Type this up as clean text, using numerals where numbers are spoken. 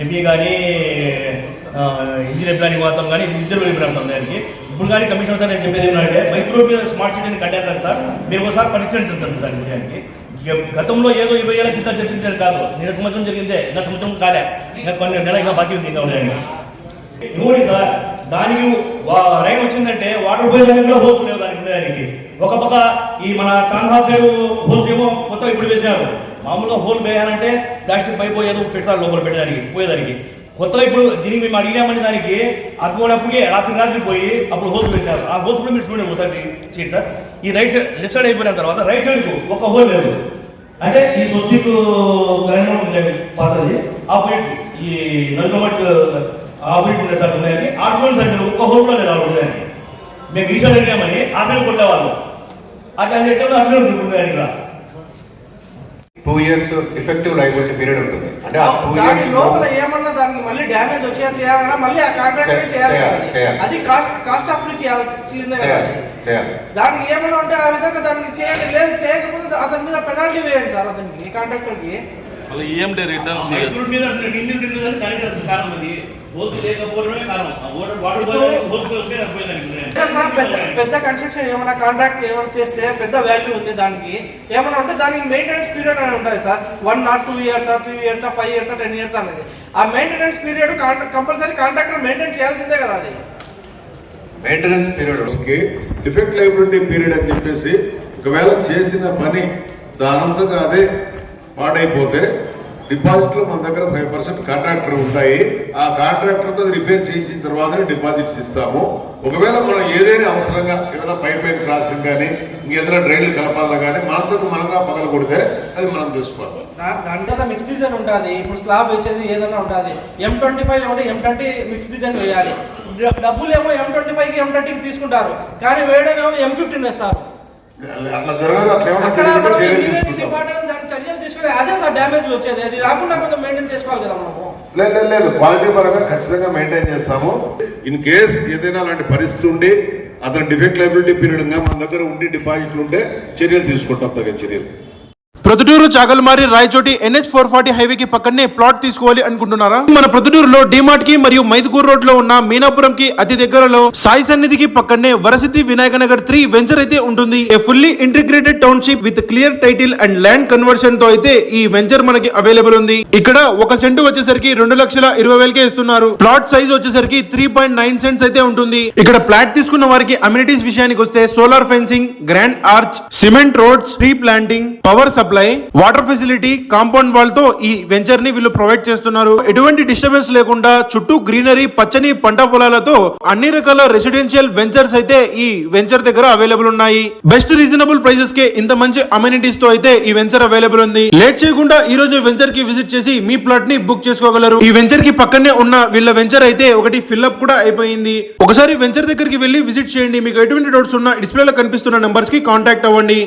ME కానీ engineer planning వాతావరణం కానీ ఇద్దరు వెళ్ళిపోయినాం దానికి. ఇప్పుడు కానీ కమిషనర్ సార్ నేను చెప్పేది ఏమంటే మైక్రో మీద స్మార్ట్ సిటీని కట్టారు సార్, మీరు ఒకసారి పరిశీలించండి దాని విషయానికి. గతంలో ఏదో 20 ఏళ్ళ క్రితం జరిగింది కాదు, నిన్న సంవత్సరం జరిగిందే, ఇంకా సంవత్సరం కాలే, ఇంకా కొన్ని నెల ఇంకా బాకీ ఉంది. ఇంకా ఇంకోటి సార్, దానికి రైన్ వచ్చిందంటే వాటర్ పోయేదానికి కూడా హోల్స్ లేవు దానికి ఉండేదానికి. ఒక పక్క ఈ మన చాందా సైడ్ హోల్స్ ఏమో కొత్తగా ఇప్పుడు వేసినారు. మామూలుగా హోల్ వేయాలంటే ప్లాస్టిక్ పైప్ ఏదో పెడతారు లోపల పెట్టడానికి పోయేదానికి. కొత్తగా ఇప్పుడు దీనికి మేము అడిగినామని దానికి అప్పుడప్పుడే రాత్రి పోయి అప్పుడు హోల్స్ పెట్టినారు. ఆ హోల్స్ కూడా మీరు చూడండి ఒకసారి చేయండి సార్. ఈ రైట్ సైడ్ లెఫ్ట్ సైడ్ అయిపోయిన తర్వాత రైట్ సైడ్కు ఒక హోల్ లేదు. అంటే ఈ స్వస్తిక్ కరెంట్ ఉంది పాతది ఆపోజిట్ ఈ నల్గమట్ ఆపోజిట్ ఉండే సార్ ఉన్నాయని ఆ చూడండి సార్ ఒక్క హోల్ కూడా లేదు ఆ ఉండేదానికి. మేము ఈ సైడ్ వెళ్ళామని ఆ సైడ్ కొట్టేవాళ్ళు అది ఎక్కడ అట్లే ఉంటుంది ఇక్కడ. 2 years ఎఫెక్టివ్ లైబిలిటీ పీరియడ్ ఉంటుంది. అంటే దాని లోపల ఏమన్నా దానికి మళ్ళీ డ్యామేజ్ చేయాలన్నా మళ్ళీ ఆ కాంట్రాక్టర్ చేయాలి. అది కాస్ట్ ఆఫ్ ఫ్రీ చేయాల్సిందే కదా. దానికి ఏమన్నా ఉంటే ఆ విధంగా దానికి చేయండి, లేదు చేయకపోతే అతని మీద పెనాల్టీ వేయండి సార్. అతనికి కాంట్రాక్టర్ కి పెద్ద కన్స్ట్రక్షన్ ఏమైనా కాంట్రాక్ట్ ఏమైనా చేస్తే పెద్ద వాల్యూ ఉంది దానికి ఏమైనా ఉంటే దానికి మెయింటెనెన్స్ పీరియడ్ అనేది ఉంటుంది sir. 1 or 2 years 3 years 5 years 10 years అనేది ఆ maintenance period compulsory contractor maintain చేయాల్సిందే కదా. అది maintenance period defect liability period అని చెప్పేసి ఒకవేళ చేసిన పని దానంతగా అదే పాడైపోతే డిపాజిట్లు మన దగ్గర 5% కాంట్రాక్టర్ ఉంటాయి. ఆ కాంట్రాక్టర్తో రిపేర్ చేయించిన తర్వాతనే డిపాజిట్స్ ఇస్తాము. ఒకవేళ మనం ఏదైనా అవసరంగా ఏదైనా పైప్ లైన్ క్రాసింగ్ కానీ ఇంకేదైనా డ్రైన్లు కలపాలన్నా కానీ మనగా పగల కొడితే అది మనం చూసుకోవాలి సార్. దాని మిక్స్ డిజైన్ ఉంటుంది. ఇప్పుడు స్లాబ్ వేసేది ఏదైనా ఉంటుంది. M25 ఉంటే M20 మిక్స్ డిజైన్ వేయాలి. డబ్బులు ఏమో M25కి M30కి తీసుకుంటారు, కానీ వేయడమేమో M15 వేస్తారు. అట్లా జరగదు. అట్లా చర్యలు తీసుకుని అదే సార్ డ్యామేజ్ వచ్చేది. అది రాకుండా కొంచెం మెయింటైన్ చేసుకోవాలి కదా మనము. లేదు క్వాలిటీ పరంగా ఖచ్చితంగా మెయింటైన్ చేస్తాము. ఇన్ కేస్ ఏదైనా అలాంటి పరిస్థితి ఉండి అతను డిఫెక్ట్ లైబిలిటీ పీరియడ్ గా మన దగ్గర ఉండి డిపాజిట్లు ఉంటే చర్యలు తీసుకుంటాం, తగిన చర్యలు. ప్రొద్దుటూరు చాగల్మారి రాయచోటి NH 440 హైవేకి పక్కనే ప్లాట్ తీసుకోవాలి అనుకుంటున్నారా? మన ప్రొద్దుటూరులో డిమార్ట్ కి మరియు మైదుకూరు రోడ్ లో ఉన్న మీనాపురం కి అతి దగ్గరలో సాయి సన్నిధికి పక్కనే వరసిద్ధి వినాయక నగర్ 3 వెంచర్ అయితే ఉంటుంది. ఏ fully integrated township with clear title and land conversion తో అయితే ఈ వెంచర్ మనకి అవైలబుల్ ఉంది. ఇక్కడ 1 సెంటు వచ్చేసరికి 2,20,000కే ఇస్తున్నారు. ప్లాట్ సైజ్ వచ్చేసరికి 3.9 సెంట్స్ అయితే ఉంటుంది. ఇక్కడ ప్లాట్ తీసుకున్న వారికి అమ్యూనిటీస్ విషయానికి వస్తే solar fencing, grand arch, cement roads, tree planting, power supply, water facility, compound wall తో ఈ వెంచర్ ని వీళ్ళు ప్రొవైడ్ చేస్తున్నారు. ఎటువంటి డిస్టర్బెన్స్ లేకుండా చుట్టూ గ్రీనరీ, పచ్చని పంట పొలాలతో అన్ని రకాల రెసిడెన్షియల్ వెంచర్స్ అయితే ఈ వెంచర్ దగ్గర అవైలబుల్ ఉన్నాయి. బెస్ట్ రీజనబుల్ ప్రైసెస్ కే ఇంత మంచి అమ్యూనిటీస్ తో అయితే ఈ వెంచర్ అవైలబుల్ ఉంది. లేట్ చేయకుండా ఈ రోజు వెంచర్ కి విజిట్ చేసి మీ ప్లాట్ ని బుక్ చేసుకోగలరు. ఈ వెంచర్ కి పక్కనే ఉన్న వీళ్ళ వెంచర్ అయితే ఒకటి ఫిల్అప్ కూడా అయిపోయింది. ఒకసారి వెంచర్ దగ్గరికి వెళ్లి విజిట్ చేయండి. మీకు ఎటువంటి డౌట్స్ ఉన్నా డిస్ప్లేలో కనిపిస్తున్న నంబర్స్ కి కాంటాక్ట్ అవ్వండి.